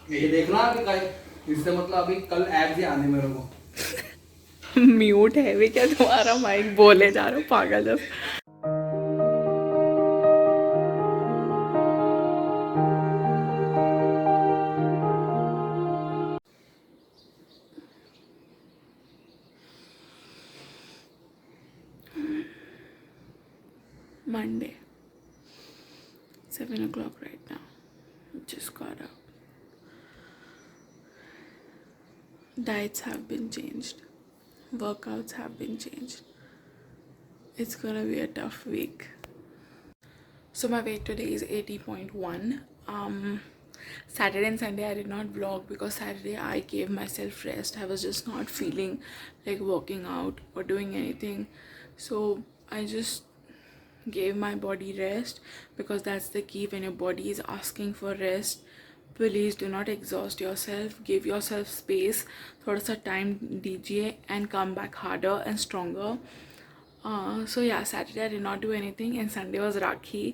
ये देखना अभी इससे मतलब अभी कल ऐप भी आने मेरे को। म्यूट है भी क्या तुम्हारा माइक? बोले जा रहा हूँ पागल जब। Monday, 7 o'clock right now. Just got up. Diets have been changed. Workouts have been changed. It's gonna be a tough week. So my weight today is 80.1. Saturday and Sunday I did not vlog because Saturday I gave myself rest. I was just not feeling like working out or doing anything. So I just gave my body rest, because that's the key. When your body is asking for rest, please do not exhaust yourself. Give yourself space. थोड़ा सा time दीजिए and come back harder and stronger. So yeah, Saturday I did not do anything and Sunday was Rakhi,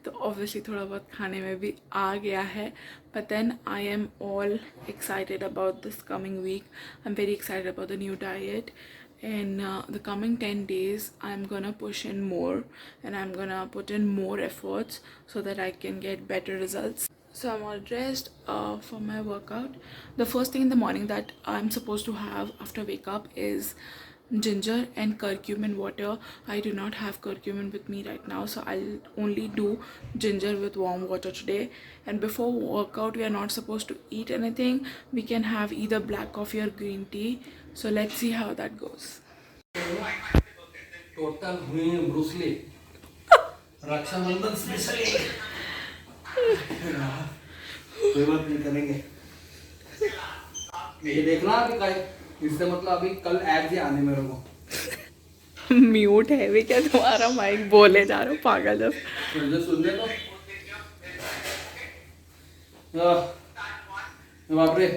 तो obviously थोड़ा बहुत खाने में भी आ गया है. But then I am all excited about this coming week. I'm very excited about the new diet. And the coming 10 days I'm gonna push in more and I'm gonna put in more efforts so that I can get better results. So I'm all dressed for my workout. The first thing in the morning that I'm supposed to have after wake up is ginger and curcumin water. I do not have curcumin with me right now, so I'll only do ginger with warm water today. And before workout we are not supposed to eat anything. We can have either black coffee or green tea. So let's see how that goes. Total हुए Bruce Lee Rakshabandhan specially. कोई बात नहीं करेंगे। ये देखना अभी इससे मतलब अभी कल ऐप भी आने मेरे को। म्यूट है भी क्या तुम्हारा माइक? बोले जा रहा हूँ पागल जब। सुन ले तो बाप रे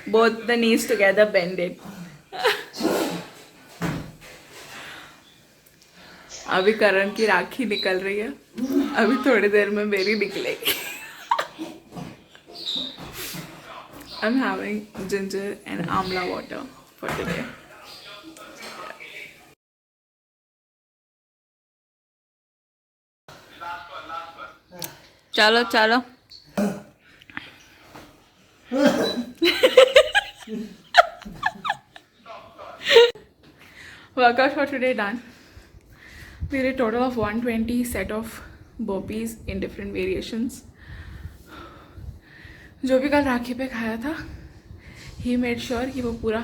Both the knees together, bend it. अभी करण की राखी निकल रही है. अभी थोड़ी देर में मेरी निकलेगी. I'm having ginger and amla water for today. चलो चलो. Workout for today done. We did a total of 120 set of burpees in different variations. जो भी कल राखी पे खाया था, he made sure कि वो पूरा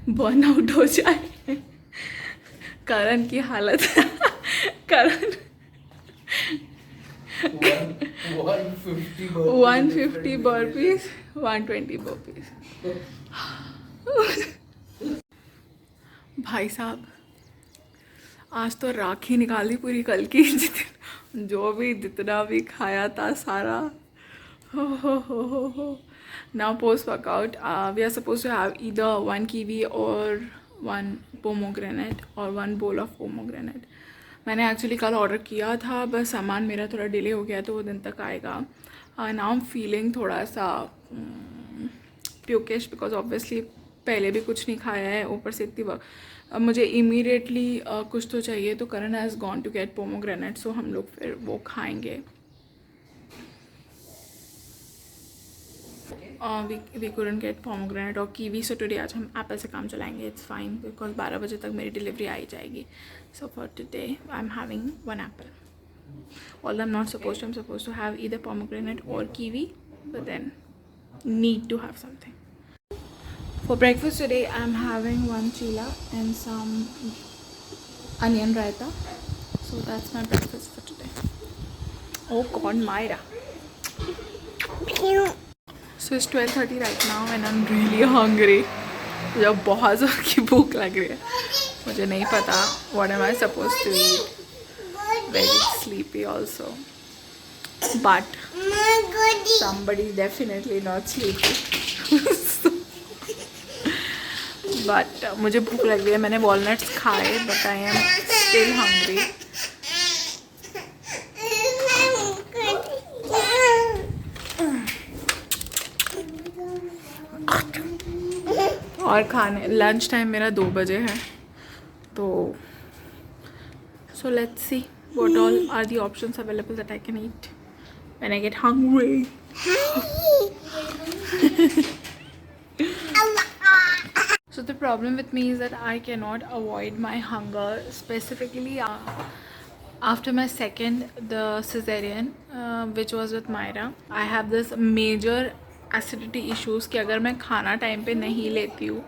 बर्न आउट हो जाए. करण की हालत. करण 150 burpees, 120 burpees. भाई साहब, आज तो राखी निकाली पूरी कल की. जो भी जितना भी खाया था सारा. हो. Now post workout, we are supposed to have either 1 kiwi or 1 pomegranate or 1 bowl of pomegranate. मैंने एक्चुअली कल ऑर्डर किया था, बस सामान मेरा थोड़ा डिले हो गया तो वो दिन तक आएगा. नाउ आई एम फीलिंग थोड़ा सा प्यूकिश, बिकॉज ऑब्वियसली पहले भी कुछ नहीं खाया है, ऊपर से इतनी अब मुझे इमीडिएटली कुछ तो चाहिए. तो Karan has gone to get pomegranate, so हम लोग फिर वो खाएंगे. वी couldn't get pomegranate और कीवी, सो टुडे आज हम एप्पल से काम चलाएंगे. इट्स फाइन, बिकॉज 12 बजे तक मेरी डिलीवरी आ ही जाएगी. So for today I am having 1 apple. Although I'm not supposed to, I'm supposed to have either pomegranate or kiwi, but then need to have something. For breakfast today I'm having 1 chila and some onion raita. So that's my breakfast for today. Oh God, Myra. So it's 12:30 right now and I'm really hungry. मुझे बहुत ज़ोर की भूख लग रही है. मुझे नहीं पता what am I supposed to eat. Very sleepy also. But somebody is definitely not sleepy. But मुझे भूख लग रही है. मैंने वॉलनट्स खाए but I am still hungry. और खाने लंच टाइम मेरा 2 बजे है. तो so let's see what all are the options available that I can eat when I get hungry. So the problem with me is that I cannot avoid my hunger, specifically after my second the cesarean, which was with Myra. I have this major acidity issues कि अगर मैं खाना time पे नहीं लेती हूँ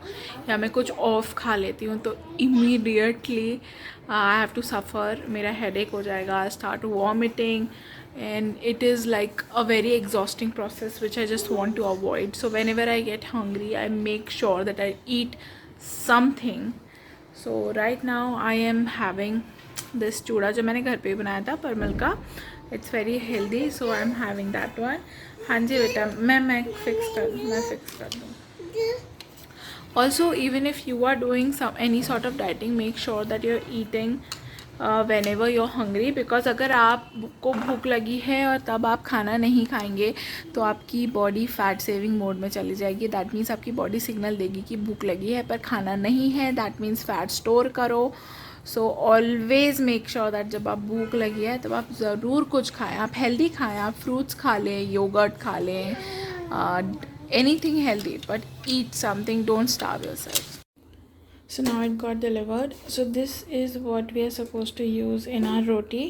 या मैं कुछ ऑफ खा लेती हूँ तो immediately I have to suffer. मेरा हेडेक हो जाएगा, I start vomiting and it is like a very exhausting process which I just want to avoid. So whenever I get hungry I make sure that I eat something. So right now I am having this चूड़ा जो मैंने घर पे बनाया था परमल का. It's very healthy, so I'm having that one. हाँ जी बेटा, मैं फिक्स कर दूँ. Also, even if you are doing any sort of dieting, make sure that you're eating whenever you're hungry, because अगर आपको भूख लगी है और तब आप खाना नहीं खाएंगे तो आपकी बॉडी फैट सेविंग मोड में चली जाएगी. दैट मीन्स आपकी बॉडी सिग्नल देगी कि भूख लगी है पर खाना नहीं है. दैट मीन्स फैट स्टोर करो. So always make sure that जब आप भूख लगी है तब आप ज़रूर कुछ खाएं. आप हेल्दी खाएं, आप फ्रूट्स खा लें, योगर्ट खा लें, anything healthy, but eat something. Don't starve yourself. So now it got delivered. So this is what we are supposed to use in our roti.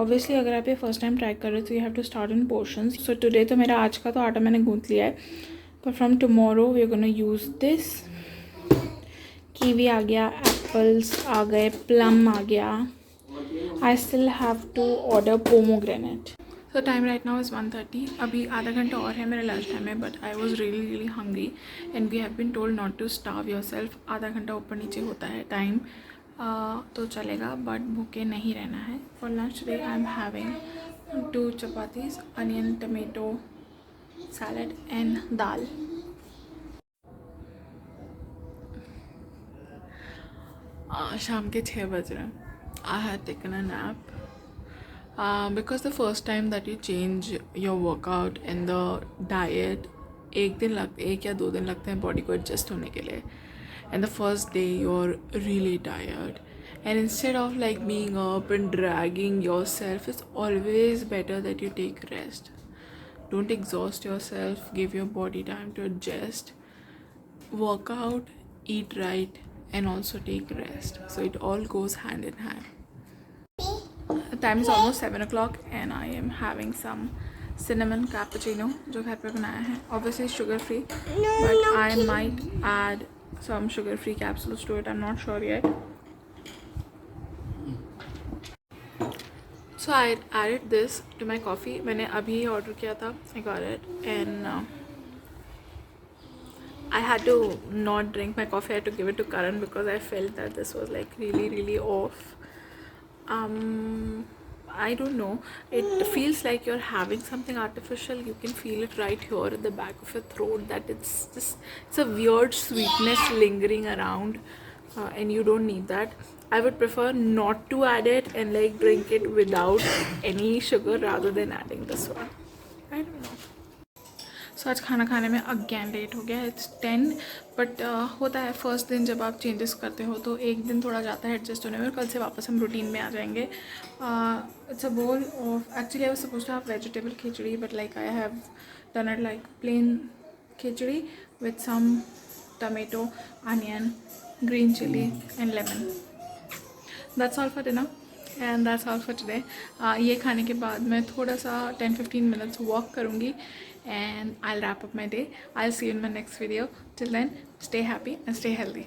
Obviously अगर आप ये फर्स्ट टाइम ट्राई कर रहे हो तो you have to start in portions. So today तो मेरा आज का तो आटा मैंने गूंथ लिया है, पर from tomorrow we are gonna use this. Kiwi आ गया, एप्पल्स आ गए, प्लम आ गया. I still have to order pomegranate. So time right now is 1:30. अभी आधा घंटा और है मेरा लंच टाइम है, but I was really hungry and we have been told not to starve yourself. आधा घंटा ऊपर नीचे होता है टाइम तो चलेगा, बट भूखे नहीं रहना है. For lunch today I am having 2 chapatis, onion tomato salad and dal. शाम के 6 बज रहे हैं. I had taken a nap because the first time that you change your workout and the diet, एक या 2 दिन लगते हैं बॉडी को एडजस्ट होने के लिए. and the first day you're really tired, and instead of like being up and dragging yourself, it's always better that you take rest. Don't exhaust yourself, give your body time to adjust, work out, eat right, and also take rest. So it all goes hand in hand. The time is almost 7 o'clock and I am having some cinnamon cappuccino जो घर पे बनाया है. Obviously sugar free, but I might add some sugar free capsules to it. I'm not sure yet. So I added this to my coffee. मैंने अभी order किया था. I got it and I had to not drink my coffee. I had to give it to Karan because I felt that this was like really off. I don't know, it feels like you're having something artificial. You can feel it right here at the back of your throat, that it's a weird sweetness lingering around, and you don't need that. I would prefer not to add it and like drink it without any sugar rather than adding this one. I don't know. सो आज खाना खाने में again let हो गया. It's 10, but होता है first दिन जब आप चेंजेस करते हो तो एक दिन थोड़ा जाता है एडजस्ट होने में. कल से वापस हम रूटीन में आ जाएंगे. It's a bowl of, actually I was supposed to have vegetable khichdi, but like I have done it like plain khichdi with some tomato, onion, green chilli and lemon. That's all for dinner and that's all for today. ये खाने के बाद मैं थोड़ा सा 10-15 minutes walk करूँगी and I'll wrap up my day. I'll see you in my next video. Till then, stay happy and stay healthy.